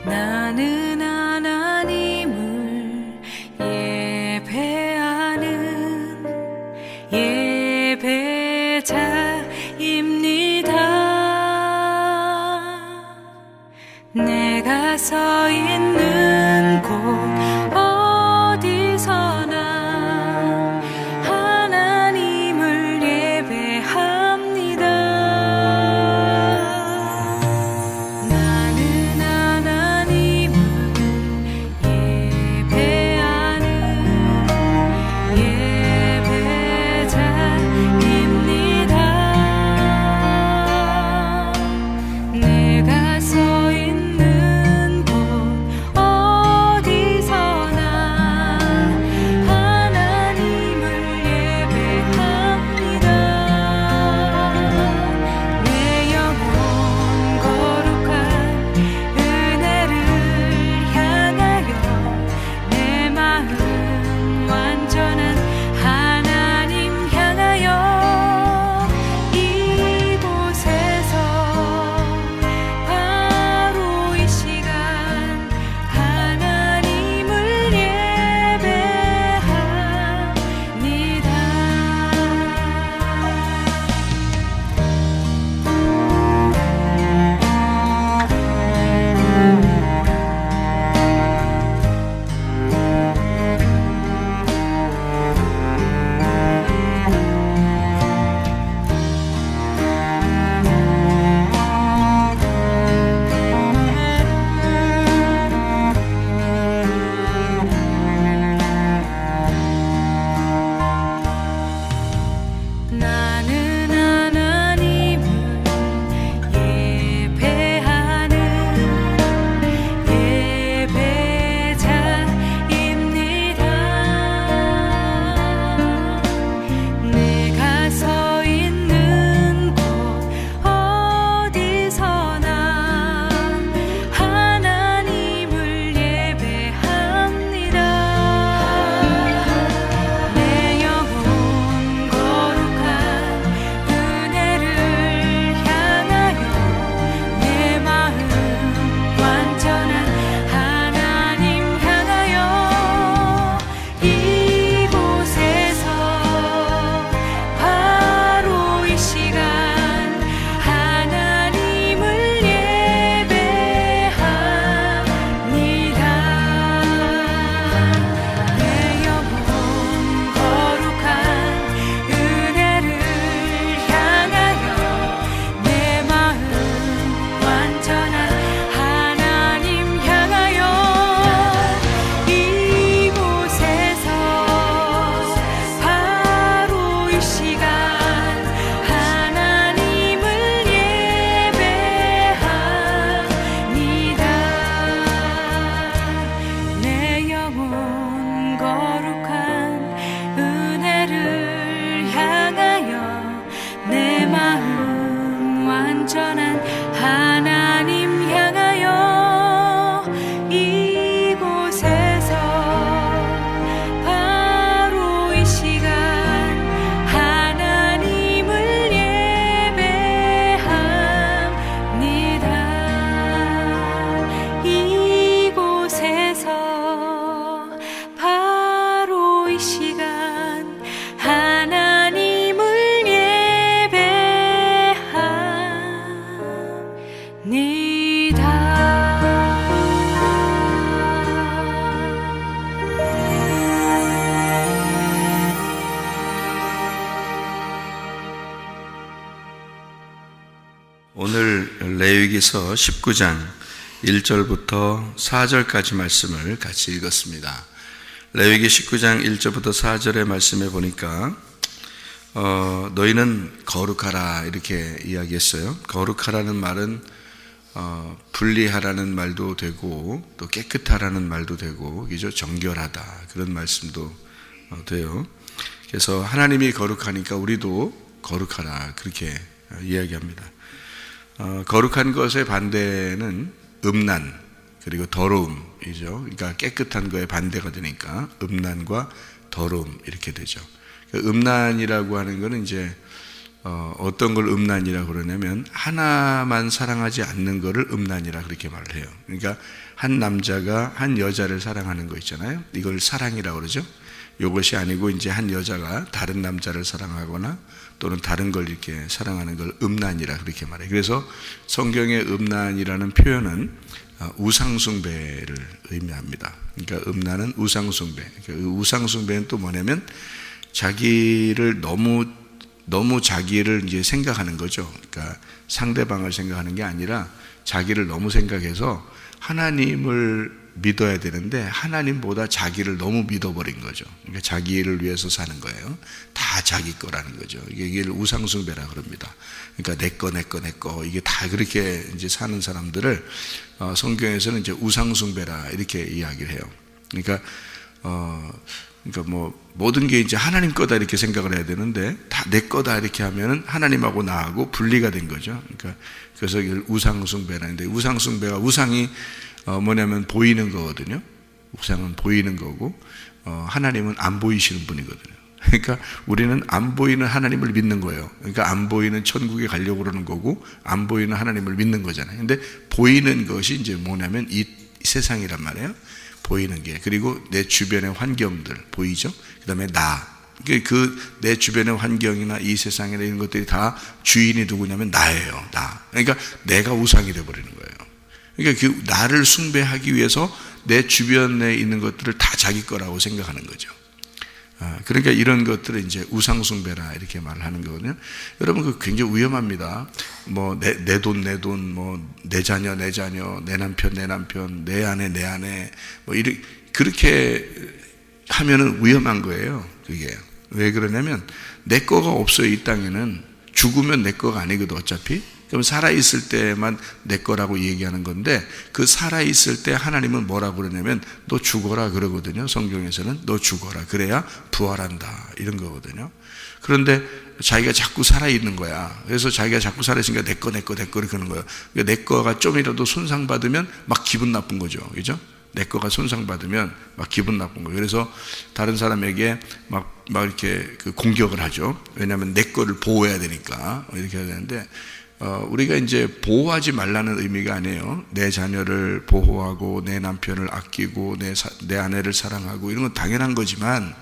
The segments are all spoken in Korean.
나는 하나님을 예배하는 예배자입니다. 내가 서 있는 곳 어디서나 하나님을 예배합니다. 나는 하나님을 예배하는 예배자입니다. 내가 서 있는 곳 어디서나 하나님을 예배합니다. 내 영혼 거룩한 은혜를 향하여 내 마음 완전한 하나님 향하여 이곳에서 바로 이 시간 하나님을 나는 하나님을 예배하는 예배자입니다. 내가 서 있는 곳 어디서나 하나님을 예배합니다. 내 영혼 거룩한 은혜를 향하여 내 마음 완전한 하나님 향하여 이곳에서 바로 이 시간 하나님을 예배합니다. 내 영혼 거룩한 은혜를 향하여 내 마음 완전한 하나님 향하여 이곳에서 바로 이 시간 하나님을 예배합니다. 내 영혼 거룩한 은혜를 향하여 내 마음 완전한 하나님 향하여 이곳에서 바로 이 시간 하나님을 예배합니다. 이곳에서 바로 이 시간 하나님을 오늘 레위기서 19장 1절부터 4절까지 말씀을 같이 읽었습니다. 레위기 19장 1절부터 4절의 말씀에 보니까 너희는 거룩하라 이렇게 이야기했어요. 거룩하라는 말은 분리하라는 말도 되고 또 깨끗하라는 말도 되고 그죠? 정결하다 그런 말씀도 돼요. 그래서 하나님이 거룩하니까 우리도 거룩하라 그렇게 이야기합니다. 거룩한 것의 반대는 음란 그리고 더러움이죠. 그러니까 깨끗한 거에 반대가 되니까 음란과 더러움 이렇게 되죠. 음란이라고 하는 거는 이제 어떤 걸 음란이라고 그러냐면 하나만 사랑하지 않는 거를 음란이라 그렇게 말을 해요. 그러니까 한 남자가 한 여자를 사랑하는 거 있잖아요. 이걸 사랑이라고 그러죠. 이것이 아니고 이제 한 여자가 다른 남자를 사랑하거나 또는 다른 걸 이렇게 사랑하는 걸 음란이라 그렇게 말해요. 그래서 성경의 음란이라는 표현은 우상숭배를 의미합니다. 그러니까 음란은 우상숭배. 그러니까 우상숭배는 또 뭐냐면 자기를 너무 자기를 이제 생각하는 거죠. 그러니까 상대방을 생각하는 게 아니라 자기를 너무 생각해서 하나님을 믿어야 되는데 하나님보다 자기를 너무 믿어버린 거죠. 그러니까 자기를 위해서 사는 거예요. 다 자기 거라는 거죠. 이게 우상숭배라 그럽니다. 그러니까 내 거 이게 다 그렇게 이제 사는 사람들을 성경에서는 이제 우상숭배라 이렇게 이야기를 해요. 그러니까 뭐 모든 게 이제 하나님 거다 이렇게 생각을 해야 되는데 다 내 거다 이렇게 하면은 하나님하고 나하고 분리가 된 거죠. 그러니까 그래서 이걸 우상숭배라는데, 우상숭배가 우상이 뭐냐면 보이는 거거든요. 우상은 보이는 거고 하나님은 안 보이시는 분이거든요. 그러니까 우리는 안 보이는 하나님을 믿는 거예요. 그러니까 안 보이는 천국에 가려고 그러는 거고 안 보이는 하나님을 믿는 거잖아요. 근데 보이는 것이 이제 뭐냐면 이 세상이란 말이에요. 보이는 게. 그리고 내 주변의 환경들 보이죠? 그 다음에 내 주변의 환경이나 이 세상이나 이런 것들이 다 주인이 누구냐면 나예요. 나. 그러니까 내가 우상이 되어버리는 거예요. 그러니까 그 나를 숭배하기 위해서 내 주변에 있는 것들을 다 자기 거라고 생각하는 거죠. 그러니까 이런 것들을 이제 우상숭배라 이렇게 말을 하는 거거든요. 여러분, 그 굉장히 위험합니다. 뭐 내 돈, 뭐 내 자녀, 내 남편, 내 아내, 뭐 이렇게 그렇게 하면은 위험한 거예요. 그게 왜 그러냐면 내 거가 없어요. 이 땅에는 죽으면 내 거가 아니거든 어차피. 그럼 살아있을 때만 내 거라고 얘기하는 건데, 그 살아있을 때 하나님은 뭐라고 그러냐면 너 죽어라 그러거든요. 성경에서는 너 죽어라 그래야 부활한다 이런 거거든요. 그런데 자기가 자꾸 살아있는 거야. 그래서 자기가 자꾸 살아있으니까 내 거 이렇게 하는 거예요. 그러니까 내 거가 좀이라도 손상받으면 막 기분 나쁜 거죠. 그죠? 내 거가 손상받으면 막 기분 나쁜 거예요. 그래서 다른 사람에게 막 이렇게 그 공격을 하죠. 왜냐하면 내 거를 보호해야 되니까 이렇게 해야 되는데, 우리가 이제 보호하지 말라는 의미가 아니에요. 내 자녀를 보호하고 내 남편을 아끼고 내 아내를 사랑하고 이런 건 당연한 거지만,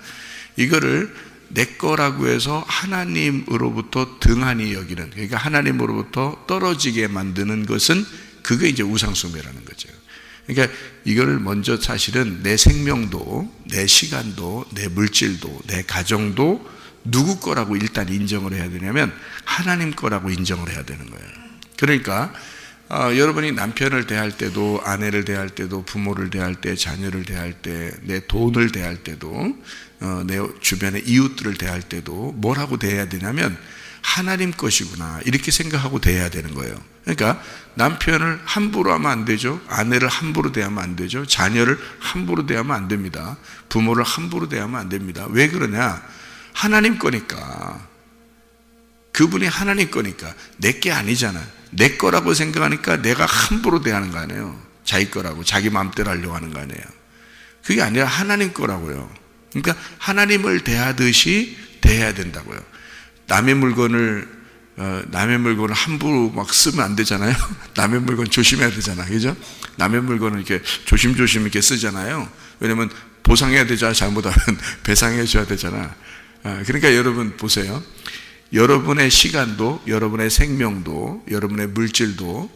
이거를 내 거라고 해서 하나님으로부터 등한히 여기는, 그러니까 하나님으로부터 떨어지게 만드는 것은 그게 이제 우상숭배라는 거죠. 그러니까 이거를 먼저 사실은 내 생명도, 내 시간도, 내 물질도, 내 가정도 누구 거라고 일단 인정을 해야 되냐면 하나님 거라고 인정을 해야 되는 거예요. 그러니까 여러분이 남편을 대할 때도, 아내를 대할 때도, 부모를 대할 때, 자녀를 대할 때, 내 돈을 대할 때도, 내 주변의 이웃들을 대할 때도 뭐라고 대해야 되냐면 하나님 것이구나 이렇게 생각하고 대해야 되는 거예요. 그러니까 남편을 함부로 하면 안 되죠. 아내를 함부로 대하면 안 되죠. 자녀를 함부로 대하면 안 됩니다. 부모를 함부로 대하면 안 됩니다. 왜 그러냐? 하나님 거니까. 그분이 하나님 거니까. 내 게 아니잖아. 내 거라고 생각하니까 내가 함부로 대하는 거 아니에요. 자기 거라고, 자기 마음대로 하려고 하는 거 아니에요. 그게 아니라 하나님 거라고요. 그러니까 하나님을 대하듯이 대해야 된다고요. 남의 물건을 함부로 막 쓰면 안 되잖아요. 남의 물건 조심해야 되잖아. 그죠? 남의 물건을 이렇게 조심조심 이렇게 쓰잖아요. 왜냐면 보상해야 되잖아. 잘못하면 배상해 줘야 되잖아. 그러니까 여러분 보세요. 여러분의 시간도, 여러분의 생명도, 여러분의 물질도,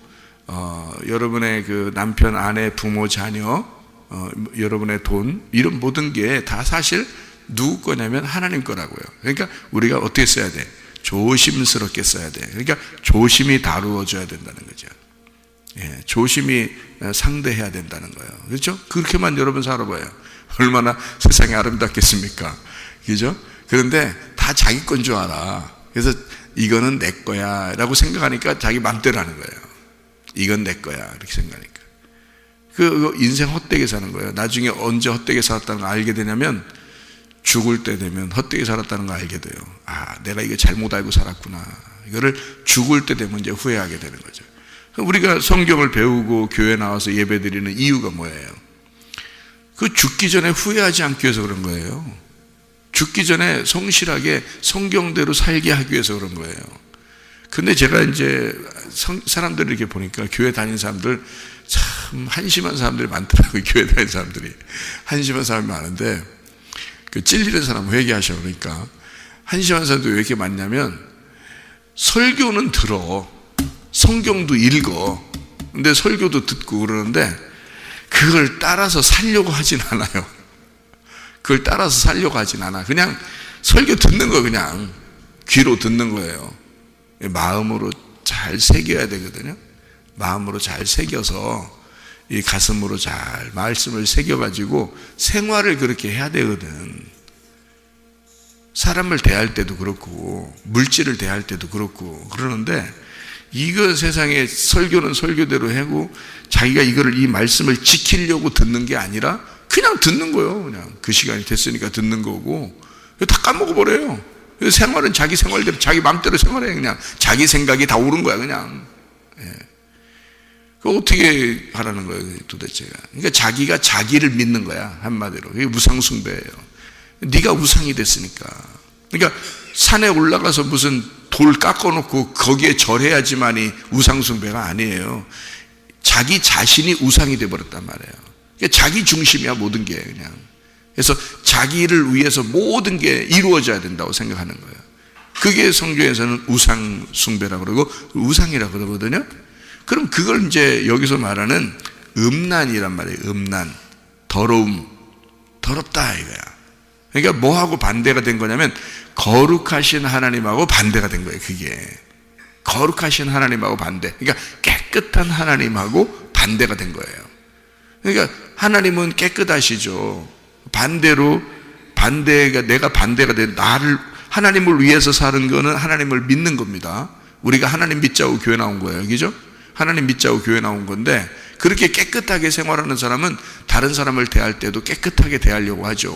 여러분의 그 남편, 아내, 부모, 자녀, 여러분의 돈, 이런 모든 게 다 사실 누구 거냐면 하나님 거라고요. 그러니까 우리가 어떻게 써야 돼? 조심스럽게 써야 돼. 그러니까 조심히 다루어줘야 된다는 거죠. 예, 조심히 상대해야 된다는 거예요. 그렇죠? 그렇게만 여러분 살아봐요. 얼마나 세상이 아름답겠습니까? 그죠? 그런데 다 자기 건 줄 알아. 그래서 이거는 내 거야 라고 생각하니까 자기 맘대로 하는 거예요. 이건 내 거야 이렇게 생각하니까. 그 인생 헛되게 사는 거예요. 나중에 언제 헛되게 살았다는 걸 알게 되냐면 죽을 때 되면 헛되게 살았다는 걸 알게 돼요. 아, 내가 이거 잘못 알고 살았구나. 이거를 죽을 때 되면 이제 후회하게 되는 거죠. 우리가 성경을 배우고 교회 나와서 예배 드리는 이유가 뭐예요? 그 죽기 전에 후회하지 않기 위해서 그런 거예요. 죽기 전에 성실하게 성경대로 살게 하기 위해서 그런 거예요. 근데 제가 이제 사람들을 이렇게 보니까 교회 다니는 사람들 참 한심한 사람들이 많더라고요. 교회 다니는 사람들이 한심한 사람이 많은데 그 찔리는 사람 회개하셔. 그러니까 한심한 사람들이 왜 이렇게 많냐면 설교는 들어, 성경도 읽어, 근데 설교도 듣고 그러는데 그걸 따라서 살려고 하진 않아요. 그걸 따라서 살려고 하진 않아. 그냥 설교 듣는 거, 그냥 귀로 듣는 거예요. 마음으로 잘 새겨야 되거든요. 마음으로 잘 새겨서 이 가슴으로 잘 말씀을 새겨가지고 생활을 그렇게 해야 되거든. 사람을 대할 때도 그렇고 물질을 대할 때도 그렇고 그러는데, 이거 세상에 설교는 설교대로 하고 자기가 이 말씀을 지키려고 듣는 게 아니라 그냥 듣는 거예요. 그냥 그 시간이 됐으니까 듣는 거고 다 까먹어버려요. 생활은 자기 생활대로 자기 마음대로 생활해. 그냥 자기 생각이 다 옳은 거야 그냥. 예. 그 어떻게 하라는 거예요 도대체가. 그러니까 자기가 자기를 믿는 거야 한마디로. 그게 우상숭배예요. 네가 우상이 됐으니까. 그러니까 산에 올라가서 무슨 돌 깎아놓고 거기에 절해야지만이 우상숭배가 아니에요. 자기 자신이 우상이 돼버렸단 말이에요. 그러니까 자기 중심이야 모든 게 그냥. 그래서 자기를 위해서 모든 게 이루어져야 된다고 생각하는 거예요. 그게 성경에서는 우상숭배라고 그러고 우상이라고 그러거든요. 그럼 그걸 이제 여기서 말하는 음란이란 말이에요. 음란, 더러움, 더럽다 이거야. 그러니까 뭐하고 반대가 된 거냐면 거룩하신 하나님하고 반대가 된 거예요. 그게 거룩하신 하나님하고 반대. 그러니까 깨끗한 하나님하고 반대가 된 거예요. 그러니까 하나님은 깨끗하시죠. 반대로 내가 반대가 된 나를, 하나님을 위해서 사는 거는 하나님을 믿는 겁니다. 우리가 하나님 믿자고 교회 나온 거예요. 그죠? 하나님 믿자고 교회 나온 건데, 그렇게 깨끗하게 생활하는 사람은 다른 사람을 대할 때도 깨끗하게 대하려고 하죠.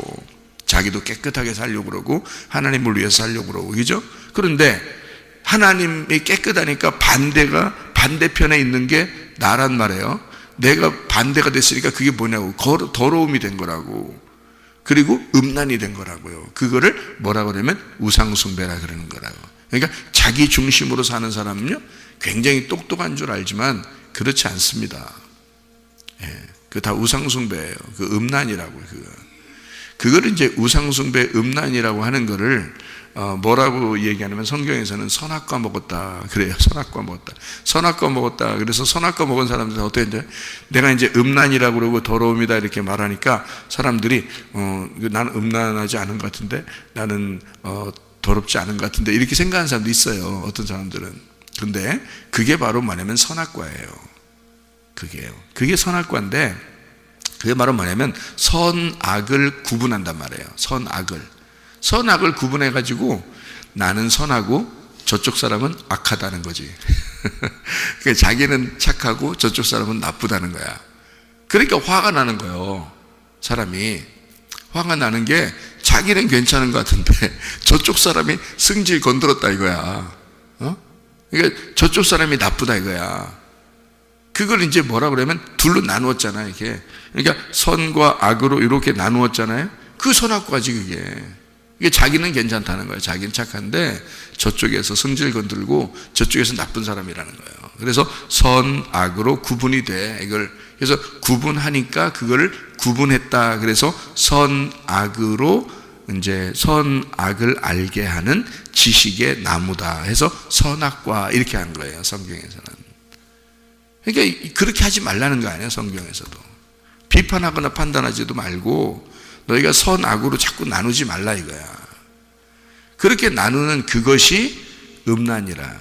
자기도 깨끗하게 살려고 그러고 하나님을 위해서 살려고 그러고. 그죠? 그런데 하나님이 깨끗하니까 반대편에 있는 게 나란 말이에요. 내가 반대가 됐으니까 그게 뭐냐고, 더러움이 된 거라고. 그리고 음란이 된 거라고요. 그거를 뭐라고 그러면 우상숭배라 그러는 거라고. 그러니까 자기 중심으로 사는 사람은요 굉장히 똑똑한 줄 알지만 그렇지 않습니다. 예, 그 다 우상숭배예요. 그 음란이라고요. 그거를 이제 우상숭배 음란이라고 하는 거를 뭐라고 얘기하냐면 성경에서는 선악과 먹었다 그래요. 선악과 먹었다. 선악과 먹었다. 그래서 선악과 먹은 사람들은 어떻게 이제 내가 이제 음란이라고 그러고 더러움이다 이렇게 말하니까 사람들이 나는 음란하지 않은 것 같은데, 나는 더럽지 않은 것 같은데 이렇게 생각하는 사람도 있어요. 어떤 사람들은. 근데 그게 바로 뭐냐면 선악과예요. 그게 선악과인데, 그게 바로 뭐냐면 선악을 구분한단 말이에요. 선악을 구분해가지고 나는 선하고 저쪽 사람은 악하다는 거지. 그러니까 자기는 착하고 저쪽 사람은 나쁘다는 거야. 그러니까 화가 나는 거예요. 사람이 화가 나는 게 자기는 괜찮은 것 같은데 저쪽 사람이 승질 건드렸다 이거야. 그러니까 저쪽 사람이 나쁘다 이거야. 그걸 이제 뭐라 그러면 둘로 나누었잖아요. 이렇게. 그러니까 선과 악으로 이렇게 나누었잖아요. 그 선악과지 그게. 이게 자기는 괜찮다는 거예요. 자기는 착한데 저쪽에서 성질 건들고 저쪽에서 나쁜 사람이라는 거예요. 그래서 선악으로 구분이 돼. 이걸 그래서 구분하니까 그거를 구분했다. 그래서 선악으로 이제 선악을 알게 하는 지식의 나무다 해서 선악과 이렇게 한 거예요. 성경에서는. 그러니까 그렇게 하지 말라는 거 아니에요. 성경에서도 비판하거나 판단하지도 말고 너희가 선악으로 자꾸 나누지 말라 이거야. 그렇게 나누는 그것이 음란이라,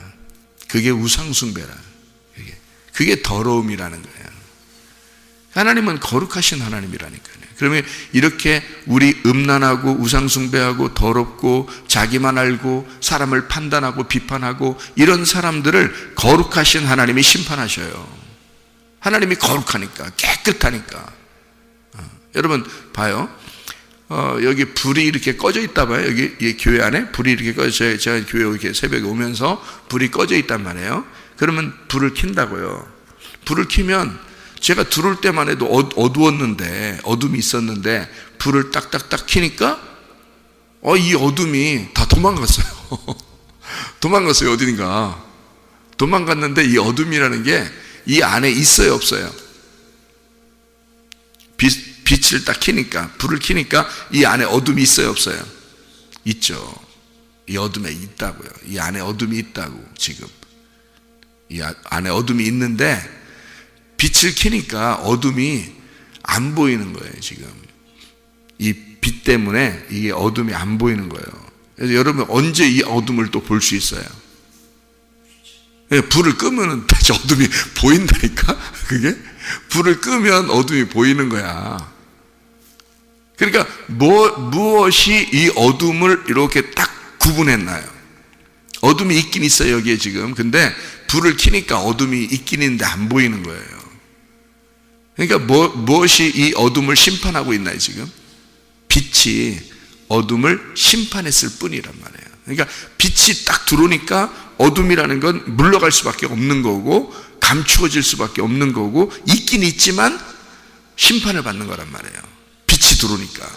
그게 우상숭배라, 그게 더러움이라는 거예요. 하나님은 거룩하신 하나님이라니까요. 그러면 이렇게 우리 음란하고 우상숭배하고 더럽고 자기만 알고 사람을 판단하고 비판하고 이런 사람들을 거룩하신 하나님이 심판하셔요. 하나님이 거룩하니까, 깨끗하니까. 여러분 봐요. 여기 불이 이렇게 꺼져 있다 봐요. 여기 교회 안에 불이 이렇게 꺼져. 제가 교회 이렇게 새벽에 오면서 불이 꺼져 있단 말이에요. 그러면 불을 켠다고요. 불을 켜면 제가 들어올 때만 해도 어두웠는데, 어둠이 있었는데 불을 딱딱딱 켜니까 이 어둠이 다 도망갔어요. 도망갔어요, 어딘가. 도망갔는데 이 어둠이라는 게 이 안에 있어요, 없어요? 빛을 딱 켜니까, 불을 켜니까 이 안에 어둠이 있어요, 없어요? 있죠. 이 어둠에 있다고요. 이 안에 어둠이 있다고, 지금. 이 안에 어둠이 있는데 빛을 켜니까 어둠이 안 보이는 거예요, 지금. 이 빛 때문에 이게 어둠이 안 보이는 거예요. 그래서 여러분 언제 이 어둠을 또 볼 수 있어요? 불을 끄면은 다시 어둠이 보인다니까? 그게? 불을 끄면 어둠이 보이는 거야. 그러니까 무엇이 이 어둠을 이렇게 딱 구분했나요? 어둠이 있긴 있어요, 여기에 지금. 근데 불을 켜니까 어둠이 있긴 있는데 안 보이는 거예요. 그러니까 무엇이 이 어둠을 심판하고 있나요, 지금? 빛이 어둠을 심판했을 뿐이란 말이에요. 그러니까 빛이 딱 들어오니까 어둠이라는 건 물러갈 수밖에 없는 거고, 감추어질 수밖에 없는 거고, 있긴 있지만 심판을 받는 거란 말이에요. 빛이 들어오니까.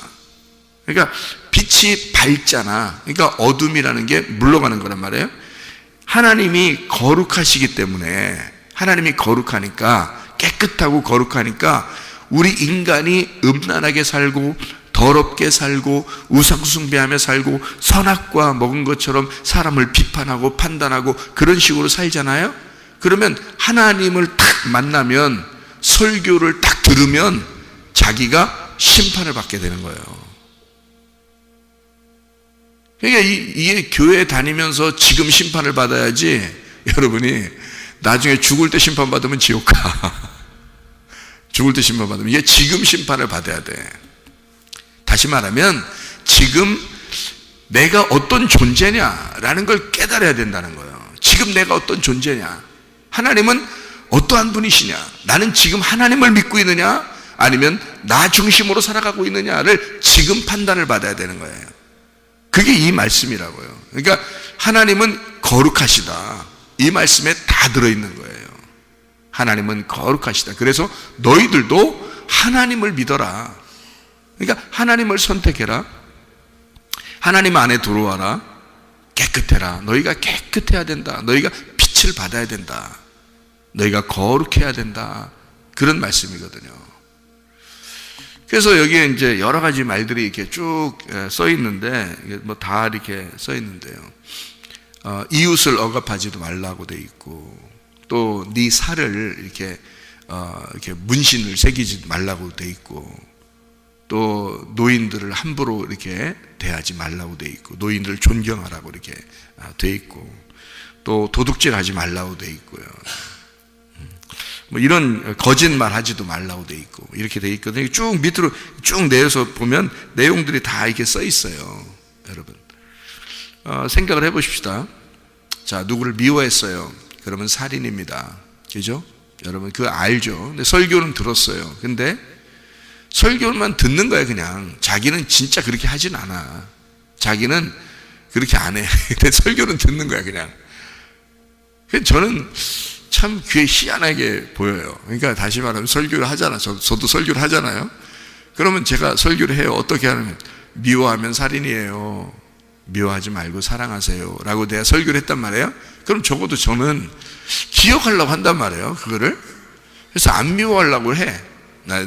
그러니까 빛이 밝잖아. 그러니까 어둠이라는 게 물러가는 거란 말이에요. 하나님이 거룩하시기 때문에, 하나님이 거룩하니까, 깨끗하고 거룩하니까 우리 인간이 음란하게 살고 더럽게 살고 우상숭배하며 살고 선악과 먹은 것처럼 사람을 비판하고 판단하고 그런 식으로 살잖아요. 그러면 하나님을 딱 만나면, 설교를 딱 들으면 자기가 심판을 받게 되는 거예요. 그러니까 이게 교회 다니면서 지금 심판을 받아야지, 여러분이 나중에 죽을 때 심판받으면 지옥 가. 죽을 때 심판받으면, 이게 지금 심판을 받아야 돼. 다시 말하면 지금 내가 어떤 존재냐라는 걸 깨달아야 된다는 거예요. 지금 내가 어떤 존재냐, 하나님은 어떠한 분이시냐, 나는 지금 하나님을 믿고 있느냐 아니면 나 중심으로 살아가고 있느냐를 지금 판단을 받아야 되는 거예요. 그게 이 말씀이라고요. 그러니까 하나님은 거룩하시다, 이 말씀에 다 들어있는 거예요. 하나님은 거룩하시다. 그래서 너희들도 하나님을 믿어라. 그러니까 하나님을 선택해라. 하나님 안에 들어와라. 깨끗해라. 너희가 깨끗해야 된다. 너희가 빛을 받아야 된다. 너희가 거룩해야 된다. 그런 말씀이거든요. 그래서 여기에 이제 여러 가지 말들이 이렇게 쭉 써 있는데, 뭐 다 이렇게 써 있는데요. 이웃을 억압하지도 말라고 돼 있고, 또 네 살을 이렇게 문신을 새기지 말라고 돼 있고, 또 노인들을 함부로 이렇게 대하지 말라고 돼 있고, 노인들을 존경하라고 이렇게 돼 있고, 또 도둑질하지 말라고 돼 있고요. 뭐 이런 거짓말 하지도 말라고 돼 있고 이렇게 돼 있거든요. 쭉 밑으로 쭉 내려서 보면 내용들이 다 이렇게 써 있어요. 여러분 생각을 해보십시다. 자, 누구를 미워했어요? 그러면 살인입니다. 그죠? 여러분 그거 알죠? 근데 설교는 들었어요. 근데 설교만 듣는 거야. 그냥 자기는 진짜 그렇게 하진 않아. 자기는 그렇게 안 해. 근데 설교는 듣는 거야 그냥. 저는 참 귀에 희한하게 보여요. 그러니까 다시 말하면 설교를 하잖아. 저도 설교를 하잖아요. 그러면 제가 설교를 해요. 어떻게 하냐면, 미워하면 살인이에요. 미워하지 말고 사랑하세요 라고 내가 설교를 했단 말이에요. 그럼 적어도 저는 기억하려고 한단 말이에요, 그거를. 그래서 안 미워하려고 해.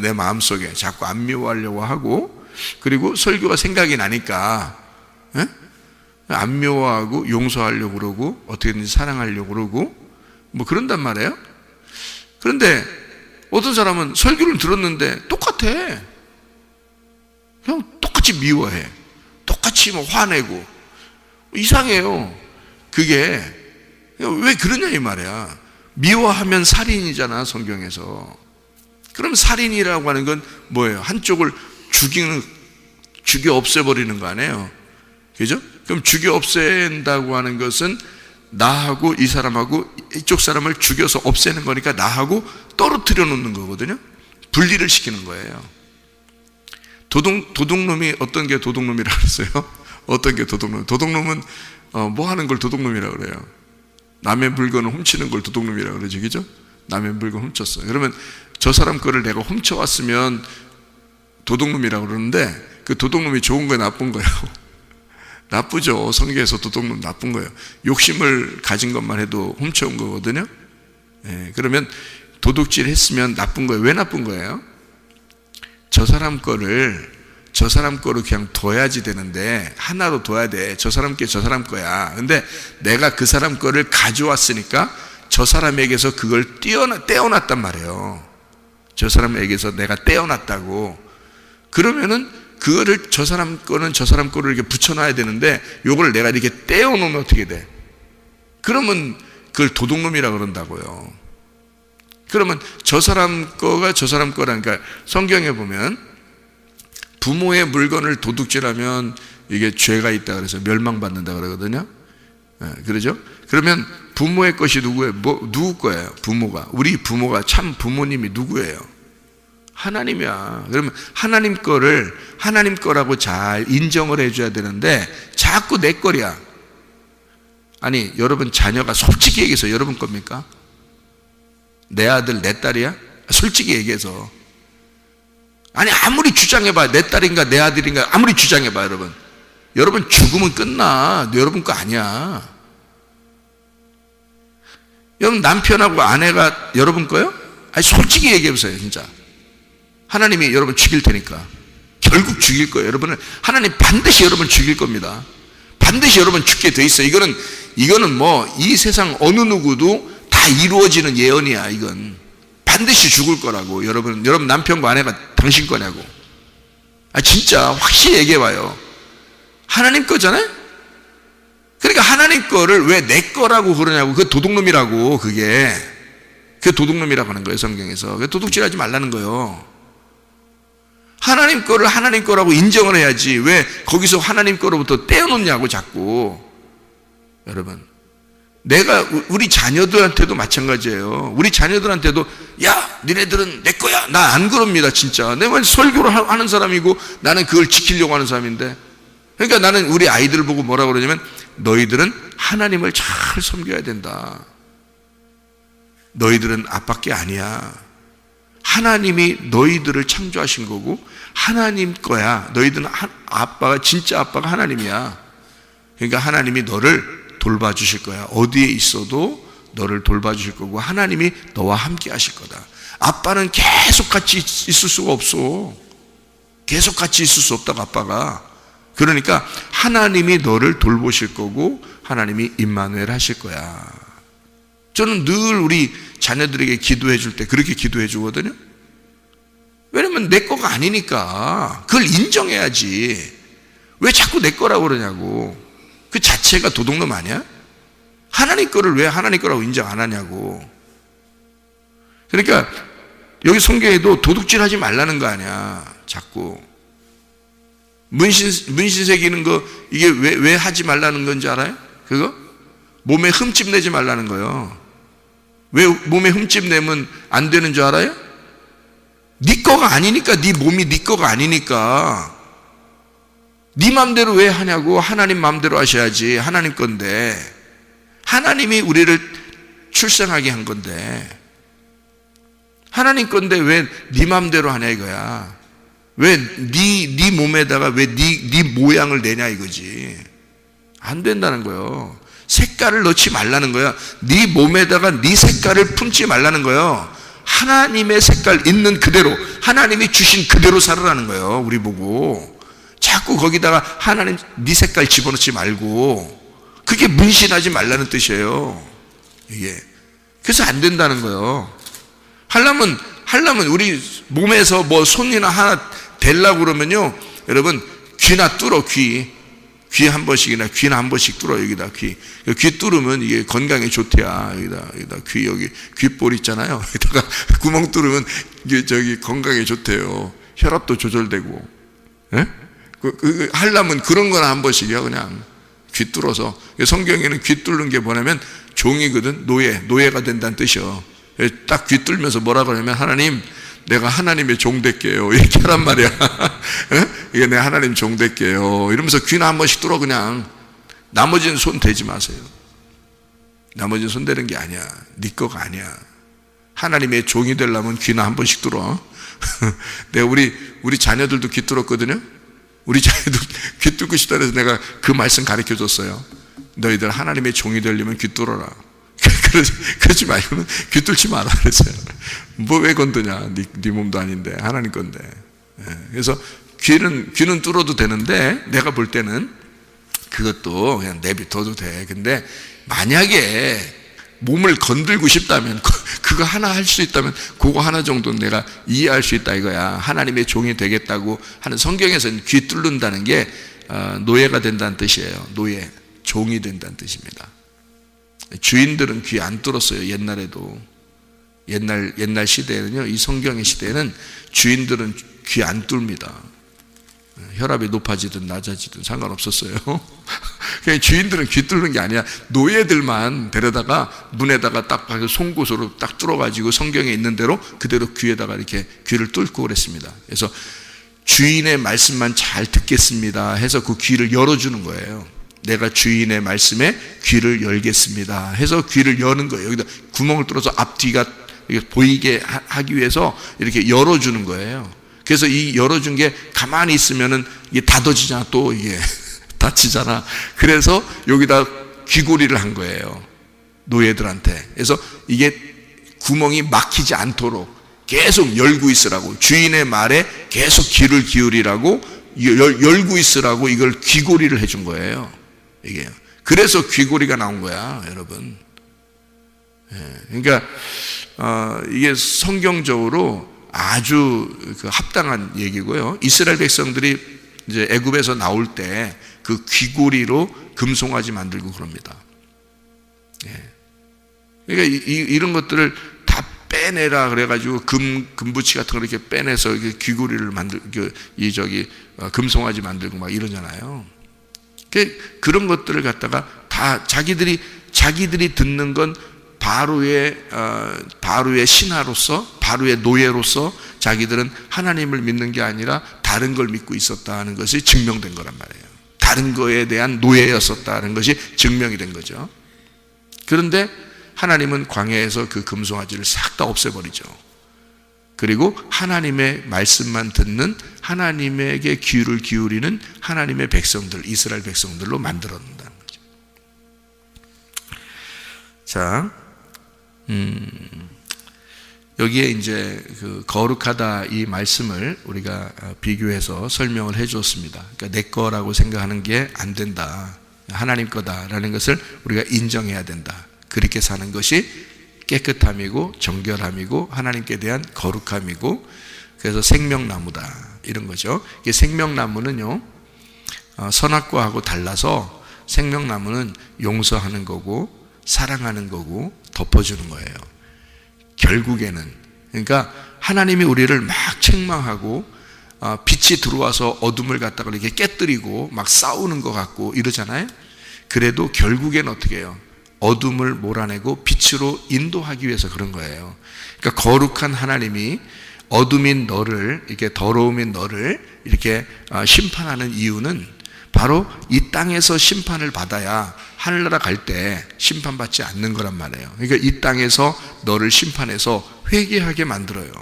내 마음속에 자꾸 안 미워하려고 하고, 그리고 설교가 생각이 나니까 안 미워하고 용서하려고 그러고 어떻게든지 사랑하려고 그러고 뭐 그런단 말이에요. 그런데 어떤 사람은 설교를 들었는데 똑같아. 그냥 똑같이 미워해. 똑같이 뭐 화내고. 이상해요. 그게 왜 그러냐 이 말이야. 미워하면 살인이잖아, 성경에서. 그럼 살인이라고 하는 건 뭐예요? 한쪽을 죽여 없애버리는 거 아니에요? 그죠? 그럼 죽여 없앤다고 하는 것은 나하고 이 사람하고 이쪽 사람을 죽여서 없애는 거니까 나하고 떨어뜨려 놓는 거거든요. 분리를 시키는 거예요. 도둑놈이 어떤 게 도둑놈이라고 그랬어요? 어떤 게 도둑놈? 도둑놈은 뭐 하는 걸 도둑놈이라고 그래요? 남의 물건을 훔치는 걸 도둑놈이라고 그러죠. 그죠? 남의 물건 훔쳤어. 그러면 저 사람 거를 내가 훔쳐왔으면 도둑놈이라고 그러는데, 그 도둑놈이 좋은 거야 나쁜 거예요? 나쁘죠. 성경에서 도둑놈 나쁜 거예요. 욕심을 가진 것만 해도 훔쳐온 거거든요. 예, 그러면 도둑질 했으면 나쁜 거예요. 왜 나쁜 거예요? 저 사람 거를 그냥 둬야지 되는데, 하나로 둬야 돼. 저 사람 게 저 사람 거야. 근데 내가 그 사람 거를 가져왔으니까 저 사람에게서 그걸 떼어놨단 말이에요. 저 사람에게서 내가 떼어놨다고. 그러면은 그거를 저 사람 거는 저 사람 거를 이렇게 붙여놔야 되는데, 요걸 내가 이렇게 떼어놓으면 어떻게 돼? 그러면 그걸 도둑놈이라 그런다고요. 그러면 저 사람 거가 저 사람 거라니까, 성경에 보면 부모의 물건을 도둑질하면 이게 죄가 있다 그래서 멸망받는다 그러거든요. 그러죠? 그러면 부모의 것이 누구예요? 누구 거예요? 부모가. 우리 부모가 참 부모님이 누구예요? 하나님이야. 그러면 하나님 거를 하나님 거라고 잘 인정을 해줘야 되는데, 자꾸 내 거야. 아니, 여러분 자녀가 솔직히 얘기해서 여러분 겁니까? 내 아들 내 딸이야? 솔직히 얘기해서. 아니, 아무리 주장해봐. 내 딸인가 내 아들인가 아무리 주장해봐. 여러분 죽으면 끝나. 여러분 거 아니야. 여러분 남편하고 아내가 여러분 거요? 아니, 솔직히 얘기해보세요. 진짜 하나님이 여러분 죽일 테니까. 결국 죽일 거예요. 여러분은 하나님 반드시 여러분 죽일 겁니다. 반드시 여러분 죽게 돼 있어요. 이거는 뭐 이 세상 어느 누구도 다 이루어지는 예언이야. 이건 반드시 죽을 거라고. 여러분 남편과 아내가 당신 거냐고. 아, 진짜 확실히 얘기해봐요. 하나님 거잖아요. 그러니까 하나님 거를 왜 내 거라고 그러냐고. 그 도둑놈이라고. 그 도둑놈이라고 하는 거예요, 성경에서. 도둑질하지 말라는 거예요. 하나님 거를 하나님 거라고 인정을 해야지. 왜 거기서 하나님 거로부터 떼어놓냐고 자꾸. 여러분, 내가 우리 자녀들한테도 마찬가지예요. 우리 자녀들한테도 야, 니네들은 내 거야. 나 안 그럽니다. 진짜 내가 설교를 하는 사람이고 나는 그걸 지키려고 하는 사람인데, 그러니까 나는 우리 아이들 보고 뭐라 그러냐면, 너희들은 하나님을 잘 섬겨야 된다. 너희들은 아빠께 아니야. 하나님이 너희들을 창조하신 거고 하나님 거야. 너희들은 아빠가, 진짜 아빠가 하나님이야. 그러니까 하나님이 너를 돌봐주실 거야. 어디에 있어도 너를 돌봐주실 거고 하나님이 너와 함께 하실 거다. 아빠는 계속 같이 있을 수가 없어. 계속 같이 있을 수 없다고, 아빠가. 그러니까 하나님이 너를 돌보실 거고 하나님이 임마누엘 하실 거야. 저는 늘 우리 자녀들에게 기도해 줄 때 그렇게 기도해 주거든요. 왜냐면 내 거가 아니니까. 그걸 인정해야지. 왜 자꾸 내 거라고 그러냐고. 그 자체가 도둑놈 아니야? 하나님 거를 왜 하나님 거라고 인정 안 하냐고. 그러니까 여기 성경에도 도둑질 하지 말라는 거 아니야. 자꾸 문신 새기는 거, 이게 왜 하지 말라는 건지 알아요? 그거? 몸에 흠집 내지 말라는 거예요. 왜 몸에 흠집 내면 안 되는 줄 알아요? 네 거가 아니니까. 네 몸이 네 거가 아니니까. 네 맘대로 왜 하냐고. 하나님 맘대로 하셔야지. 하나님 건데. 하나님이 우리를 출생하게 한 건데. 하나님 건데 왜 네 맘대로 하냐 이거야. 왜 네 몸에다가 왜 네 모양을 내냐 이거지. 안 된다는 거예요. 색깔을 넣지 말라는 거야. 네 몸에다가 네 색깔을 품지 말라는 거예요. 하나님의 색깔 있는 그대로, 하나님이 주신 그대로 살으라는 거예요. 우리 보고 자꾸 거기다가 하나님 네 색깔 집어넣지 말고, 그게 문신하지 말라는 뜻이에요. 이게 그래서 안 된다는 거예요. 하려면 우리 몸에서 뭐 손이나 하나 대려고 그러면요, 여러분 귀나 뚫어. 귀 한 번씩이나 귀나 한 번씩 뚫어. 여기다 귀 뚫으면 이게 건강에 좋대야. 여기다 귀, 여기 귓볼 있잖아요. 여기다가 구멍 뚫으면 이게 건강에 좋대요. 혈압도 조절되고. 예? 하려면 그런 거나 한 번씩이야. 그냥 귀 뚫어서. 성경에는 귀 뚫는 게 뭐냐면 종이거든. 노예가 된다는 뜻이요. 딱 귀 뚫면서 뭐라 그러냐면, 하나님, 내가 하나님의 종 될게요. 이렇게 하란 말이야. 이게 내가 하나님 종 될게요. 이러면서 귀나 한 번씩 뚫어. 그냥 나머지는 손 대지 마세요. 나머지는 손 대는 게 아니야. 네 거가 아니야. 하나님의 종이 되려면 귀나 한 번씩 뚫어. 내가 우리 자녀들도 귀 뚫었거든요. 우리 자녀도 귀 뚫고 싶다 그래서 내가 그 말씀 가르쳐 줬어요. 너희들 하나님의 종이 되려면 귀 뚫어라. 그러지 말고는 귀 뚫지 마라 그랬어요. 뭐 왜 건드냐? 네 몸도 아닌데 하나님 건데. 그래서 귀는 뚫어도 되는데 내가 볼 때는 그것도 그냥 내비둬도 돼. 근데 만약에 몸을 건들고 싶다면 그거 하나 할 수 있다면 그거 하나 정도는 내가 이해할 수 있다 이거야. 하나님의 종이 되겠다고 하는 성경에서는 귀 뚫는다는 게 노예가 된다는 뜻이에요. 노예, 종이 된다는 뜻입니다. 주인들은 귀 안 뚫었어요. 옛날에도. 옛날 시대에는요, 이 성경의 시대에는 주인들은 귀 안 뚫습니다. 혈압이 높아지든 낮아지든 상관없었어요. 그냥 주인들은 귀 뚫는 게 아니야. 노예들만 데려다가 문에다가 딱 송곳으로 딱 뚫어가지고 성경에 있는 대로 그대로 귀에다가 이렇게 귀를 뚫고 그랬습니다. 그래서 주인의 말씀만 잘 듣겠습니다 해서 그 귀를 열어주는 거예요. 내가 주인의 말씀에 귀를 열겠습니다 해서 귀를 여는 거예요. 여기다 구멍을 뚫어서 앞뒤가 보이게 하기 위해서 이렇게 열어주는 거예요. 그래서 이 열어준 게 가만히 있으면은 이게 닫아지잖아. 또 이게 닫히잖아. 그래서 여기다 귀고리를 한 거예요. 노예들한테. 그래서 이게 구멍이 막히지 않도록 계속 열고 있으라고, 주인의 말에 계속 귀를 기울이라고, 열고 있으라고 이걸 귀고리를 해준 거예요. 이게. 그래서 귀고리가 나온 거야, 여러분. 그러니까 이게 성경적으로 아주 합당한 얘기고요. 이스라엘 백성들이 이제 애굽에서 나올 때 그 귀고리로 금송아지 만들고 그럽니다. 그러니까 이런 것들을 다 빼내라 그래가지고 금부치 같은 거 이렇게 빼내서 귀고리를 금송아지 만들고 막 이러잖아요. 그런 것들을 갖다가 다 자기들이 듣는 건 바로의 신하로서, 바로의 노예로서 자기들은 하나님을 믿는 게 아니라 다른 걸 믿고 있었다는 것이 증명된 거란 말이에요. 다른 거에 대한 노예였었다는 것이 증명이 된 거죠. 그런데 하나님은 광야에서 그 금송아지를 싹 다 없애버리죠. 그리고 하나님의 말씀만 듣는, 하나님에게 귀를 기울이는 하나님의 백성들, 이스라엘 백성들로 만들어낸다는 거죠. 자, 여기에 이제 그 거룩하다 이 말씀을 우리가 비교해서 설명을 해 주었습니다. 그러니까 내 거라고 생각하는 게 안 된다. 하나님 거다라는 것을 우리가 인정해야 된다. 그렇게 사는 것이 깨끗함이고 정결함이고 하나님께 대한 거룩함이고, 그래서 생명나무다 이런 거죠. 이게 생명나무는요, 선악과하고 달라서 생명나무는 용서하는 거고 사랑하는 거고 덮어주는 거예요. 결국에는. 그러니까 하나님이 우리를 막 책망하고 빛이 들어와서 어둠을 갖다가 이렇게 깨뜨리고 막 싸우는 것 같고 이러잖아요. 그래도 결국엔 어떻게 해요? 어둠을 몰아내고 빛으로 인도하기 위해서 그런 거예요. 그러니까 거룩한 하나님이 어둠인 너를, 이렇게 더러움인 너를 이렇게 심판하는 이유는 바로 이 땅에서 심판을 받아야 하늘나라 갈 때 심판받지 않는 거란 말이에요. 그러니까 이 땅에서 너를 심판해서 회개하게 만들어요.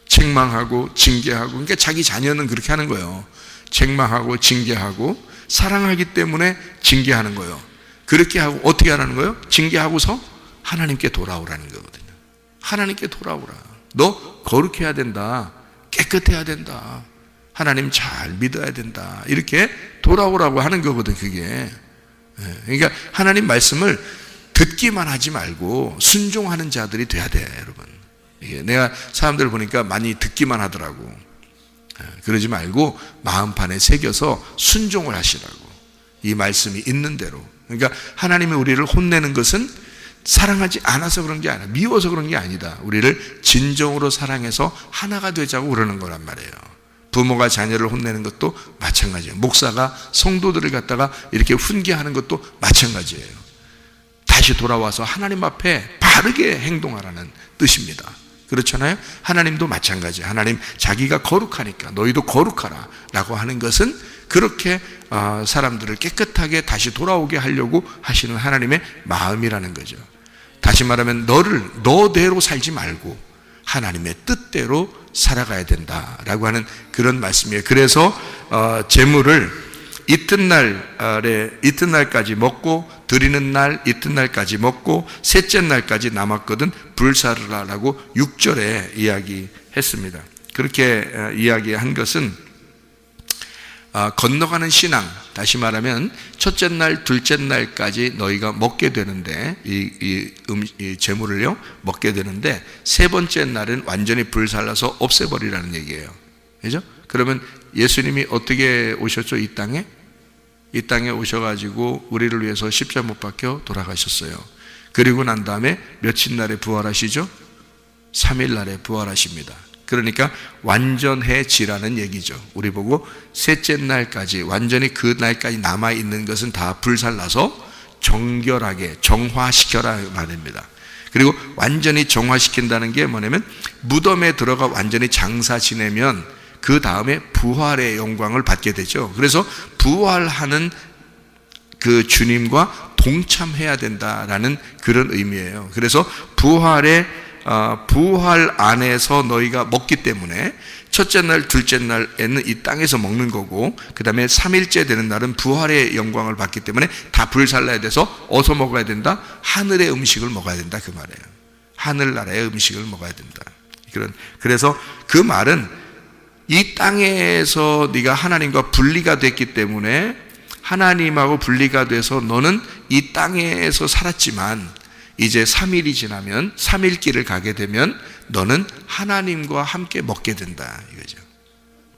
책망하고 징계하고. 그러니까 자기 자녀는 그렇게 하는 거예요. 책망하고 징계하고, 사랑하기 때문에 징계하는 거예요. 그렇게 하고 어떻게 하라는 거예요? 징계하고서 하나님께 돌아오라는 거거든요. 하나님께 돌아오라. 너 거룩해야 된다. 깨끗해야 된다. 하나님 잘 믿어야 된다. 이렇게 돌아오라고 하는 거거든, 그게. 그러니까 하나님 말씀을 듣기만 하지 말고 순종하는 자들이 돼야 돼, 여러분. 이게 내가 사람들 보니까 많이 듣기만 하더라고. 그러지 말고 마음판에 새겨서 순종을 하시라고. 이 말씀이 있는 대로. 그러니까 하나님이 우리를 혼내는 것은 사랑하지 않아서 그런 게 아니라, 미워서 그런 게 아니다. 우리를 진정으로 사랑해서 하나가 되자고 그러는 거란 말이에요. 부모가 자녀를 혼내는 것도 마찬가지예요. 목사가 성도들을 갖다가 이렇게 훈계하는 것도 마찬가지예요. 다시 돌아와서 하나님 앞에 바르게 행동하라는 뜻입니다. 그렇잖아요? 하나님도 마찬가지예요. 하나님 자기가 거룩하니까 너희도 거룩하라 라고 하는 것은 그렇게 사람들을 깨끗하게 다시 돌아오게 하려고 하시는 하나님의 마음이라는 거죠. 다시 말하면 너대로 살지 말고 하나님의 뜻대로 살아가야 된다라고 하는 그런 말씀이에요. 그래서 제물을 이튿날까지 먹고, 드리는 날 이튿날까지 먹고 셋째 날까지 남았거든 불사르라라고 6절에 이야기했습니다. 그렇게 이야기한 것은 건너가는 신앙, 다시 말하면 첫째 날, 둘째 날까지 너희가 먹게 되는데, 이 제물을요 먹게 되는데, 세 번째 날은 완전히 불살라서 없애버리라는 얘기예요. 그죠? 그러면 예수님이 어떻게 오셨죠? 이 땅에 오셔가지고 우리를 위해서 십자가 못 박혀 돌아가셨어요. 그리고 난 다음에 며칠 날에 부활하시죠? 3일 날에 부활하십니다. 그러니까 완전해지라는 얘기죠. 우리 보고 셋째 날까지, 완전히 그 날까지 남아있는 것은 다 불살라서 정결하게 정화시켜라 말입니다. 그리고 완전히 정화시킨다는 게 뭐냐면, 무덤에 들어가 완전히 장사 지내면 그 다음에 부활의 영광을 받게 되죠. 그래서 부활하는 그 주님과 동참해야 된다라는 그런 의미예요. 그래서 부활 안에서 너희가 먹기 때문에 첫째 날, 둘째 날에는 이 땅에서 먹는 거고, 그 다음에 3일째 되는 날은 부활의 영광을 받기 때문에 다 불살라야 돼서 어디서 먹어야 된다? 하늘의 음식을 먹어야 된다, 그 말이에요. 하늘나라의 음식을 먹어야 된다. 그래서 그 말은 이 땅에서 네가 하나님과 분리가 됐기 때문에, 하나님하고 분리가 돼서 너는 이 땅에서 살았지만 이제 3일이 지나면, 3일 길을 가게 되면 너는 하나님과 함께 먹게 된다, 이거죠.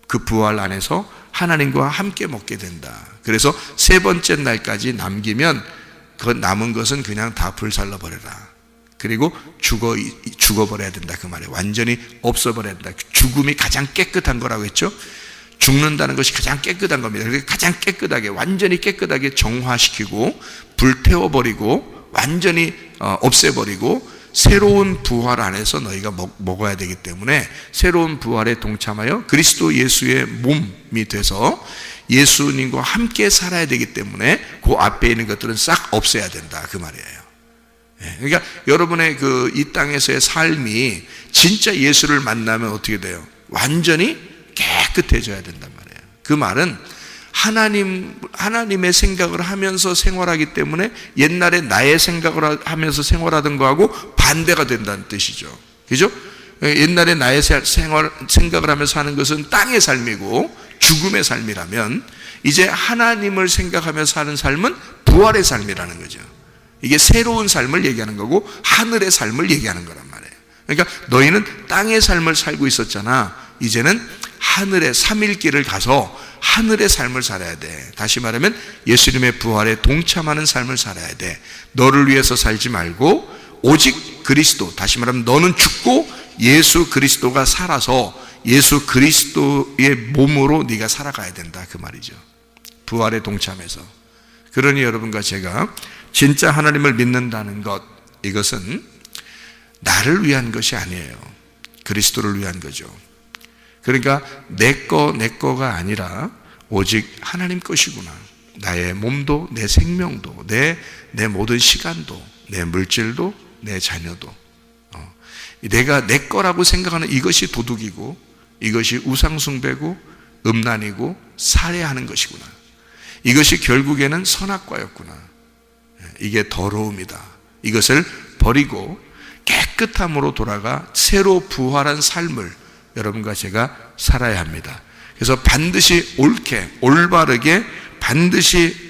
그 부활 안에서 하나님과 함께 먹게 된다. 그래서 세 번째 날까지 남기면 그 남은 것은 그냥 다 불살라 버려라. 그리고 죽어버려야 된다, 그 말이에요. 완전히 없어버려야 된다. 죽음이 가장 깨끗한 거라고 했죠. 죽는다는 것이 가장 깨끗한 겁니다. 그래서 가장 깨끗하게, 완전히 깨끗하게 정화시키고 불태워버리고 완전히 없애버리고 새로운 부활 안에서 너희가 먹어야 되기 때문에, 새로운 부활에 동참하여 그리스도 예수의 몸이 돼서 예수님과 함께 살아야 되기 때문에 그 앞에 있는 것들은 싹 없애야 된다, 그 말이에요. 그러니까 여러분의 이 땅에서의 삶이 진짜 예수를 만나면 어떻게 돼요? 완전히 깨끗해져야 된단 말이에요. 그 말은 하나님의 생각을 하면서 생활하기 때문에 옛날에 나의 생각을 하면서 생활하던 거하고 반대가 된다는 뜻이죠. 그죠? 옛날에 나의 생각을 하면서 하는 것은 땅의 삶이고 죽음의 삶이라면, 이제 하나님을 생각하면서 사는 삶은 부활의 삶이라는 거죠. 이게 새로운 삶을 얘기하는 거고 하늘의 삶을 얘기하는 거란 말이에요. 그러니까 너희는 땅의 삶을 살고 있었잖아. 이제는 하늘의 3일 길을 가서 하늘의 삶을 살아야 돼. 다시 말하면 예수님의 부활에 동참하는 삶을 살아야 돼. 너를 위해서 살지 말고 오직 그리스도, 다시 말하면 너는 죽고 예수 그리스도가 살아서 예수 그리스도의 몸으로 네가 살아가야 된다, 그 말이죠. 부활에 동참해서. 그러니 여러분과 제가 진짜 하나님을 믿는다는 것, 이것은 나를 위한 것이 아니에요. 그리스도를 위한 거죠. 그러니까 내 거가 아니라 오직 하나님 것이구나. 나의 몸도, 내 생명도, 내 모든 시간도, 내 물질도, 내 자녀도, 내가 내 거라고 생각하는 이것이 도둑이고, 이것이 우상숭배고 음란이고 살해하는 것이구나. 이것이 결국에는 선악과였구나. 이게 더러움이다. 이것을 버리고 깨끗함으로 돌아가 새로 부활한 삶을 여러분과 제가 살아야 합니다. 그래서 반드시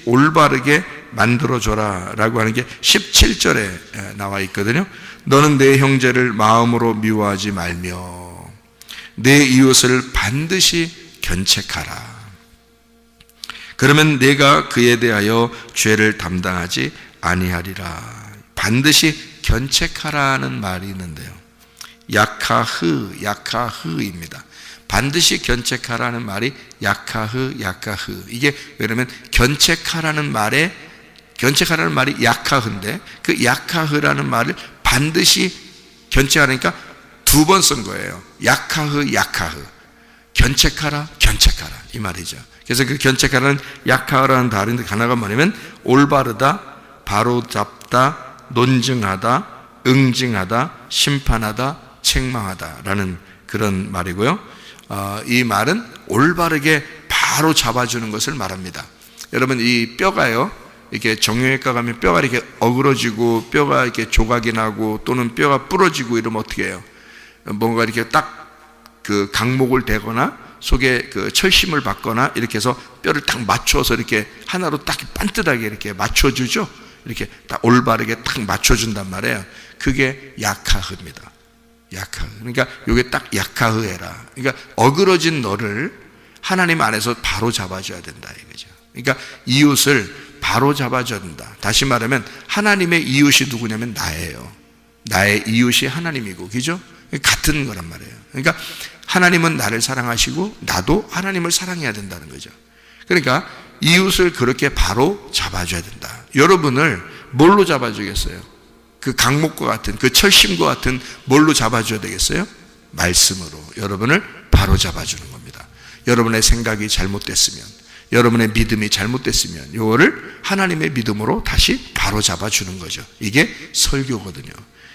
올바르게 만들어줘라 라고 하는 게 17절에 나와 있거든요. 너는 내 형제를 마음으로 미워하지 말며 내 이웃을 반드시 견책하라. 그러면 내가 그에 대하여 죄를 담당하지 아니하리라. 반드시 견책하라는 말이 있는데요, 야카흐입니다. 반드시 견책하라는 말이 야카흐. 이게 왜냐면 견책하라는 말이 야카흐인데, 그 야카흐라는 말을 반드시 견책하니까 두 번 쓴 거예요. 야카흐. 견책하라 이 말이죠. 그래서 그 견책하라는 야카흐라는 다른 단어가 뭐냐면 올바르다, 바로잡다, 논증하다, 응징하다, 심판하다, 책망하다 라는 그런 말이고요. 이 말은 올바르게 바로 잡아주는 것을 말합니다. 여러분, 이 뼈가요, 이렇게 정형외과 가면 뼈가 이렇게 어그러지고 뼈가 이렇게 조각이 나고 또는 뼈가 부러지고 이러면 어떻게 해요? 뭔가 이렇게 딱 그 강목을 대거나 속에 그 철심을 받거나 이렇게 해서 뼈를 딱 맞춰서 이렇게 하나로 딱 반듯하게 이렇게 맞춰주죠. 이렇게 딱 올바르게 딱 맞춰준단 말이에요. 그게 약하흐입니다. 약하흐. 그러니까 이게 딱 약하흐해라. 그러니까 어그러진 너를 하나님 안에서 바로 잡아줘야 된다 이거죠. 그러니까 이웃을 바로 잡아줘야 된다. 다시 말하면 하나님의 이웃이 누구냐면 나예요. 나의 이웃이 하나님이고, 그죠? 같은 거란 말이에요. 그러니까 하나님은 나를 사랑하시고 나도 하나님을 사랑해야 된다는 거죠. 그러니까 이웃을 그렇게 바로 잡아줘야 된다. 여러분을 뭘로 잡아주겠어요? 그 강목과 같은, 그 철심과 같은 뭘로 잡아줘야 되겠어요? 말씀으로 여러분을 바로 잡아주는 겁니다. 여러분의 생각이 잘못됐으면, 여러분의 믿음이 잘못됐으면 이거를 하나님의 믿음으로 다시 바로 잡아주는 거죠. 이게 설교거든요.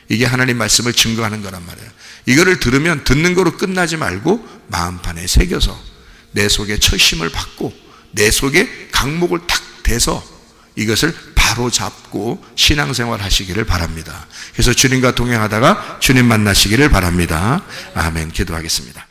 이게 하나님 말씀을 증거하는 거란 말이에요. 이거를 들으면 듣는 거로 끝나지 말고 마음판에 새겨서 내 속에 철심을 받고 내 속에 강목을 탁 대서 이것을 바로 잡고 신앙생활 하시기를 바랍니다. 그래서 주님과 동행하다가 주님 만나시기를 바랍니다. 아멘. 기도하겠습니다.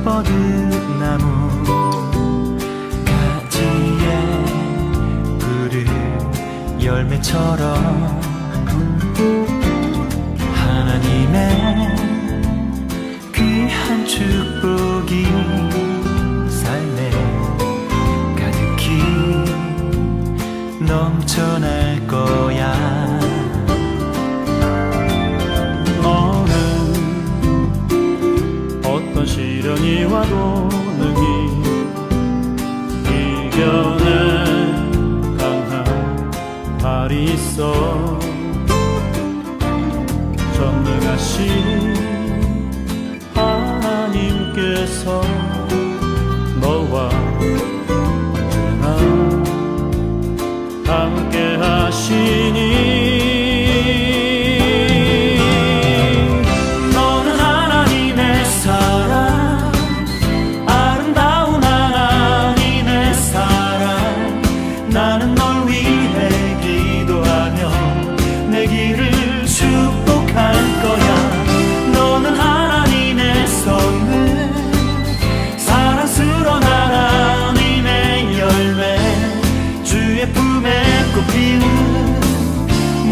뻗은 나무 가지에 푸른 열매처럼 하나님의 귀한 축복이 삶에 가득히 넘쳐날 거야. 시련이 와도 능히 이겨낼 강한 발이 있어. 전능하신 하나님께서 너와 언제나 함께 하시니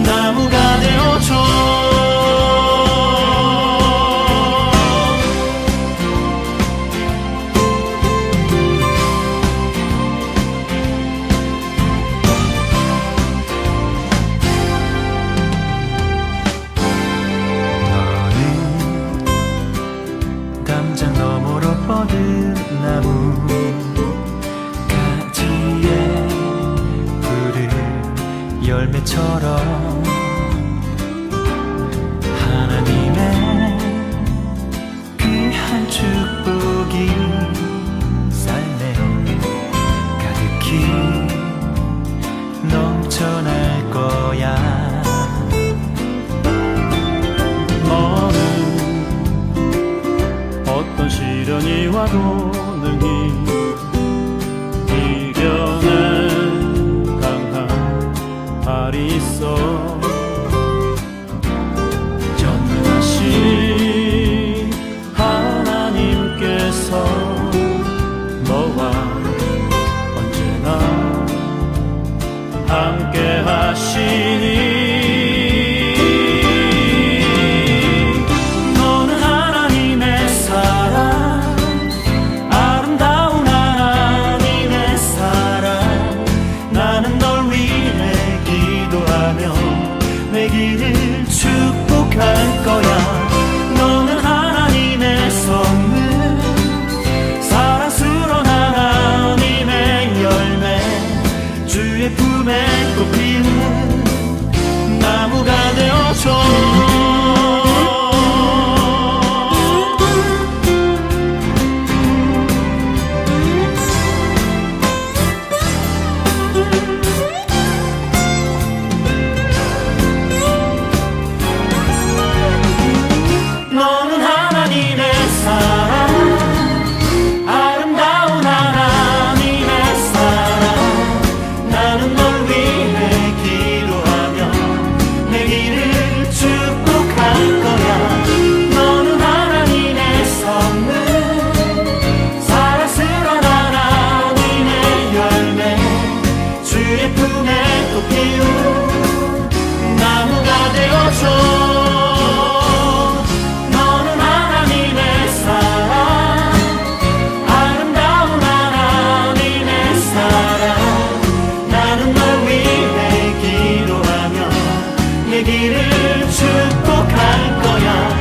나무가 되어줘. 너는 담장 너머로 뻗은 나무 가지에 푸른 열매처럼 하나님의 귀한 축복이 삶에 가득히 넘쳐날 거야. 너는 어떤 시련이 와도 능히 이겨낼 강한 발이 있어. 전능하신 하나님께서 너와 언제나 함께 하시니 너는 하나님의 사랑, 아름다운 하나님의 사랑. 나는 널 위해 기도하며 내 길을 축복할 거야. 너는 하나님의 선물, 사랑스러운 하나님의 열매, 주의 품에 꽃 피는 내 길을 축복할 거야. 너는 하나님의 선물, 사랑스러운 하나님의 열매, 주의 품에 또 피운 나무가 되어줘. 너는 하나님의 사랑, 아름다운 하나님의 사랑. 나는 널 위해 기도하며 내 길을 축복할 거야.